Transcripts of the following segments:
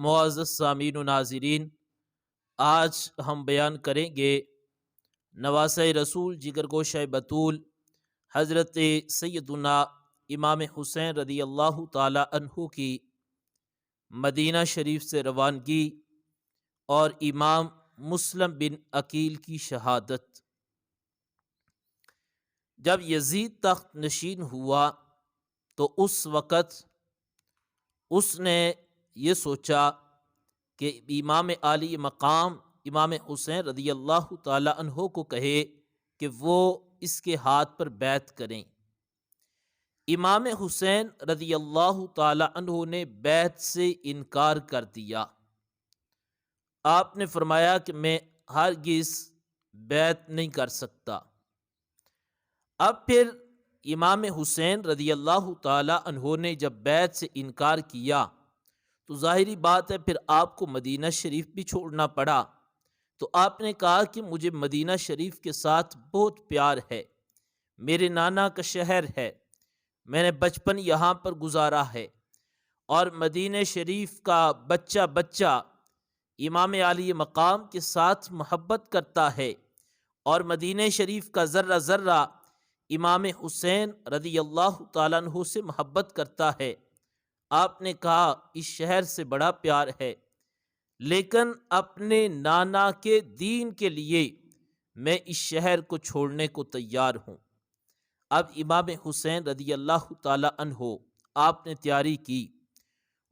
معزز سامعین و ناظرین، آج ہم بیان کریں گے نواسۂ رسول جگر گوشہ بطول حضرت سیدنا امام حسین رضی اللہ تعالی عنہ کی مدینہ شریف سے روانگی اور امام مسلم بن عقیل کی شہادت۔ جب یزید تخت نشین ہوا تو اس وقت اس نے یہ سوچا کہ امام عالی مقام امام حسین رضی اللہ تعالی عنہ کو کہے کہ وہ اس کے ہاتھ پر بیعت کریں۔ امام حسین رضی اللہ تعالی عنہ نے بیعت سے انکار کر دیا۔ آپ نے فرمایا کہ میں ہرگز بیعت نہیں کر سکتا۔ اب پھر امام حسین رضی اللہ تعالی عنہ نے جب بیعت سے انکار کیا تو ظاہری بات ہے پھر آپ کو مدینہ شریف بھی چھوڑنا پڑا۔ تو آپ نے کہا کہ مجھے مدینہ شریف کے ساتھ بہت پیار ہے، میرے نانا کا شہر ہے، میں نے بچپن یہاں پر گزارا ہے، اور مدینہ شریف کا بچہ بچہ امام عالی مقام کے ساتھ محبت کرتا ہے، اور مدینہ شریف کا ذرہ ذرہ امام حسین رضی اللہ تعالیٰ عنہ سے محبت کرتا ہے۔ آپ نے کہا اس شہر سے بڑا پیار ہے، لیکن اپنے نانا کے دین کے لیے میں اس شہر کو چھوڑنے کو تیار ہوں۔ اب امام حسین رضی اللہ تعالی عنہ آپ نے تیاری کی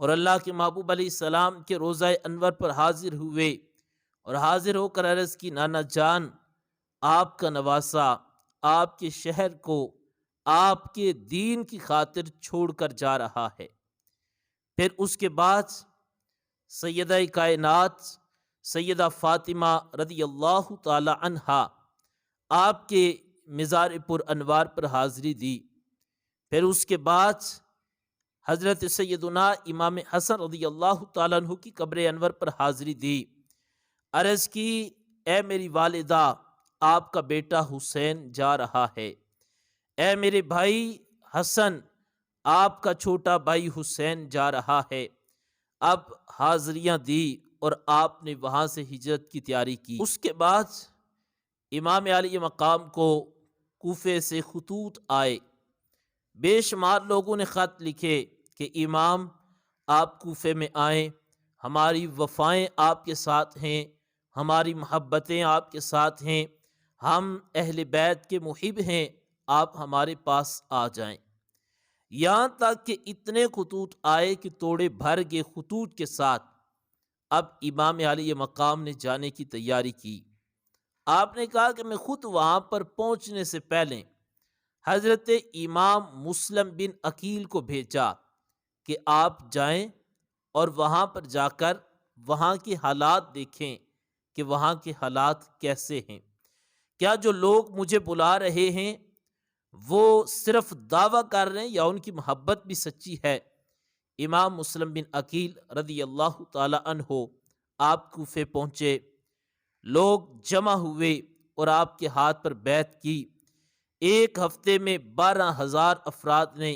اور اللہ کے محبوب علیہ السلام کے روضہ انور پر حاضر ہوئے، اور حاضر ہو کر عرض کی نانا جان، آپ کا نواسا آپ کے شہر کو آپ کے دین کی خاطر چھوڑ کر جا رہا ہے۔ پھر اس کے بعد سیدہ کائنات سیدہ فاطمہ رضی اللہ تعالی عنہا آپ کے مزار پر انوار پر حاضری دی۔ پھر اس کے بعد حضرت سیدنا امام حسن رضی اللہ تعالی عنہ کی قبر انور پر حاضری دی، عرض کی اے میری والدہ، آپ کا بیٹا حسین جا رہا ہے، اے میرے بھائی حسن، آپ کا چھوٹا بھائی حسین جا رہا ہے۔ اب حاضریاں دی اور آپ نے وہاں سے ہجرت کی تیاری کی۔ اس کے بعد امام علی مقام کو کوفے سے خطوط آئے، بے شمار لوگوں نے خط لکھے کہ امام آپ کوفے میں آئیں، ہماری وفائیں آپ کے ساتھ ہیں، ہماری محبتیں آپ کے ساتھ ہیں، ہم اہل بیت کے محب ہیں، آپ ہمارے پاس آ جائیں۔ یہاں تک کہ اتنے خطوط آئے کہ توڑے بھر گئے خطوط کے ساتھ اب امام علی مقام نے جانے کی تیاری کی۔ آپ نے کہا کہ میں خود وہاں پر پہنچنے سے پہلے حضرت امام مسلم بن عقیل کو بھیجا کہ آپ جائیں اور وہاں پر جا کر وہاں کے حالات دیکھیں کہ وہاں کے حالات کیسے ہیں، کیا جو لوگ مجھے بلا رہے ہیں وہ صرف دعویٰ کر رہے ہیں یا ان کی محبت بھی سچی ہے۔ امام مسلم بن عقیل رضی اللہ تعالی عنہ آپ کوفے پہنچے، لوگ جمع ہوئے اور آپ کے ہاتھ پر بیعت کی۔ ایک ہفتے میں 12,000 افراد نے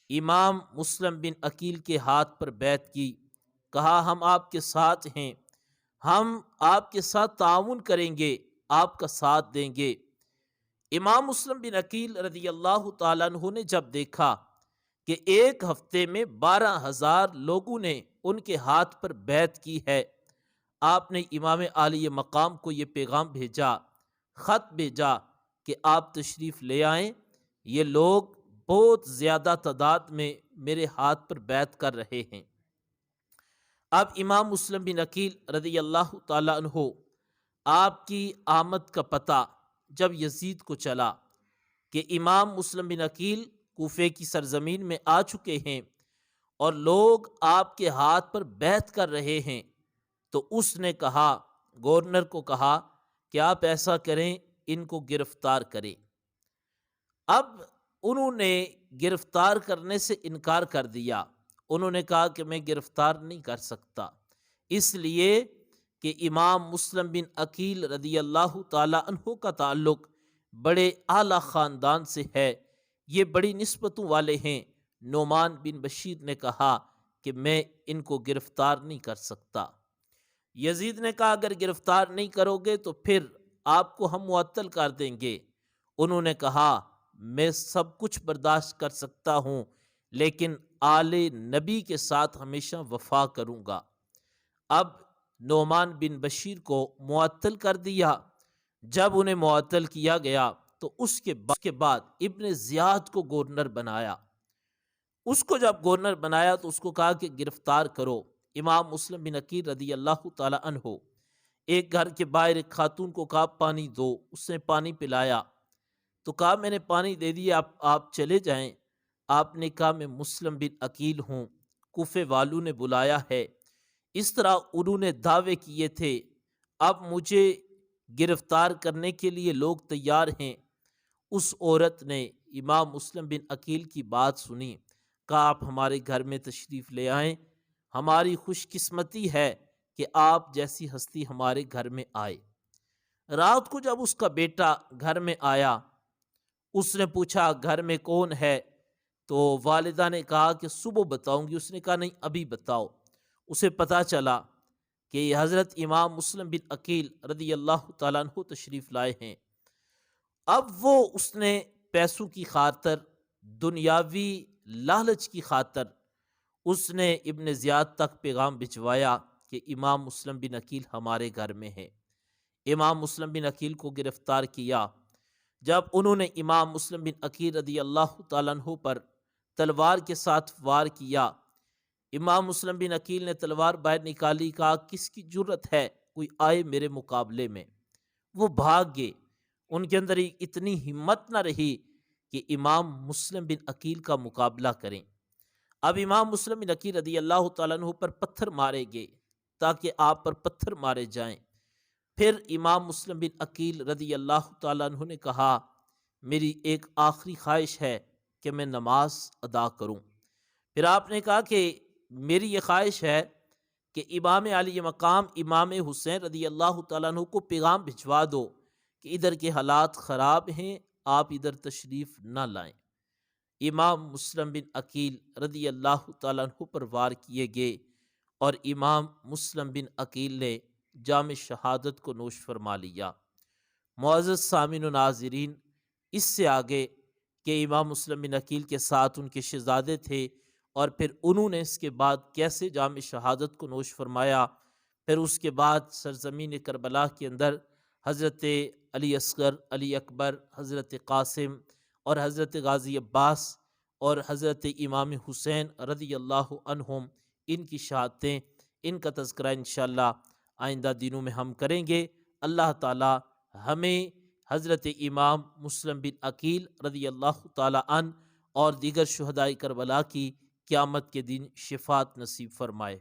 امام مسلم بن عقیل کے ہاتھ پر بیعت کی، کہا ہم آپ کے ساتھ ہیں، ہم آپ کے ساتھ تعاون کریں گے، آپ کا ساتھ دیں گے۔ امام مسلم بن عقیل رضی اللہ تعالیٰ عنہ نے جب دیکھا کہ ایک ہفتے میں 12,000 لوگوں نے ان کے ہاتھ پر بیعت کی ہے، آپ نے امام عالی مقام کو یہ پیغام بھیجا، خط بھیجا کہ آپ تشریف لے آئیں، یہ لوگ بہت زیادہ تعداد میں میرے ہاتھ پر بیعت کر رہے ہیں۔ اب امام مسلم بن عقیل رضی اللہ تعالیٰ عنہ آپ کی آمد کا پتہ جب یزید کو چلا کہ امام مسلم بن عقیل کوفے کی سرزمین میں آ چکے ہیں اور لوگ آپ کے ہاتھ پر بیعت کر رہے ہیں، تو اس نے کہا، گورنر کو کہا کہ آپ ایسا کریں، ان کو گرفتار کریں۔ اب انہوں نے گرفتار کرنے سے انکار کر دیا، انہوں نے کہا کہ میں گرفتار نہیں کر سکتا، اس لیے کہ امام مسلم بن عقیل رضی اللہ تعالی عنہ کا تعلق بڑے اعلیٰ خاندان سے ہے، یہ بڑی نسبتوں والے ہیں۔ نعمان بن بشیر نے کہا کہ میں ان کو گرفتار نہیں کر سکتا۔ یزید نے کہا اگر گرفتار نہیں کرو گے تو پھر آپ کو ہم معطل کر دیں گے۔ انہوں نے کہا میں سب کچھ برداشت کر سکتا ہوں لیکن آل نبی کے ساتھ ہمیشہ وفا کروں گا۔ اب نعمان بن بشیر کو معطل کر دیا۔ جب انہیں معطل کیا گیا تو اس کے بعد ابن زیاد کو گورنر بنایا۔ اس کو جب گورنر بنایا تو اس کو کہا کہ گرفتار کرو۔ امام مسلم بن عقیل رضی اللہ تعالی عنہ ایک گھر کے باہر ایک خاتون کو کہا پانی دو، اس نے پانی پلایا تو کہا میں نے پانی دے دیا، آپ چلے جائیں۔ آپ نے کہا میں مسلم بن عقیل ہوں، کوفے والوں نے بلایا ہے۔ اس طرح انہوں نے دعوے کیے تھے، اب مجھے گرفتار کرنے کے لیے لوگ تیار ہیں۔ اس عورت نے امام مسلم بن عقیل کی بات سنی، کہا آپ ہمارے گھر میں تشریف لے آئیں، ہماری خوش قسمتی ہے کہ آپ جیسی ہستی ہمارے گھر میں آئے۔ رات کو جب اس کا بیٹا گھر میں آیا، اس نے پوچھا گھر میں کون ہے؟ تو والدہ نے کہا کہ صبح بتاؤں گی۔ اس نے کہا نہیں ابھی بتاؤ۔ اسے پتا چلا کہ یہ حضرت امام مسلم بن عقیل رضی اللہ تعالیٰ عنہ تشریف لائے ہیں۔ اب وہ اس نے پیسوں کی خاطر، دنیاوی لالچ کی خاطر اس نے ابن زیاد تک پیغام بھجوایا کہ امام مسلم بن عقیل ہمارے گھر میں ہے۔ امام مسلم بن عقیل کو گرفتار کیا۔ جب انہوں نے امام مسلم بن عقیل رضی اللہ تعالیٰ عنہ پر تلوار کے ساتھ وار کیا، امام مسلم بن عقیل نے تلوار باہر نکالی، کہا کس کی جرت ہے کوئی آئے میرے مقابلے میں؟ وہ بھاگ گئے۔ ان کے اندر اتنی ہمت نہ رہی کہ امام مسلم بن عقیل کا مقابلہ کریں۔ اب امام مسلم بن عقیل رضی اللہ تعالیٰ عنہ پر پتھر مارے گئے تاکہ آپ پر پتھر مارے جائیں۔ پھر امام مسلم بن عقیل رضی اللہ تعالیٰ عنہ نے کہا میری ایک آخری خواہش ہے کہ میں نماز ادا کروں۔ پھر آپ نے کہا کہ میری یہ خواہش ہے کہ امام علی مقام امام حسین رضی اللہ تعالیٰ عنہ کو پیغام بھجوا دو کہ ادھر کے حالات خراب ہیں، آپ ادھر تشریف نہ لائیں۔ امام مسلم بن عقیل رضی اللہ تعالیٰ عنہ پر وار کیے گئے اور امام مسلم بن عقیل نے جام شہادت کو نوش فرما لیا۔ معزز سامعین و ناظرین، اس سے آگے کہ امام مسلم بن عقیل کے ساتھ ان کے شہزادے تھے اور پھر انہوں نے اس کے بعد کیسے جام شہادت کو نوش فرمایا، پھر اس کے بعد سرزمین کربلا کے اندر حضرت علی اصغر، علی اکبر، حضرت قاسم اور حضرت غازی عباس اور حضرت امام حسین رضی اللہ عنہم، ان کی شہادتیں، ان کا تذکرہ انشاءاللہ آئندہ دنوں میں ہم کریں گے۔ اللہ تعالی ہمیں حضرت امام مسلم بن عقیل رضی اللہ تعالی عنہ اور دیگر شہداء کربلا کی قیامت کے دن شفاعت نصیب فرمائے۔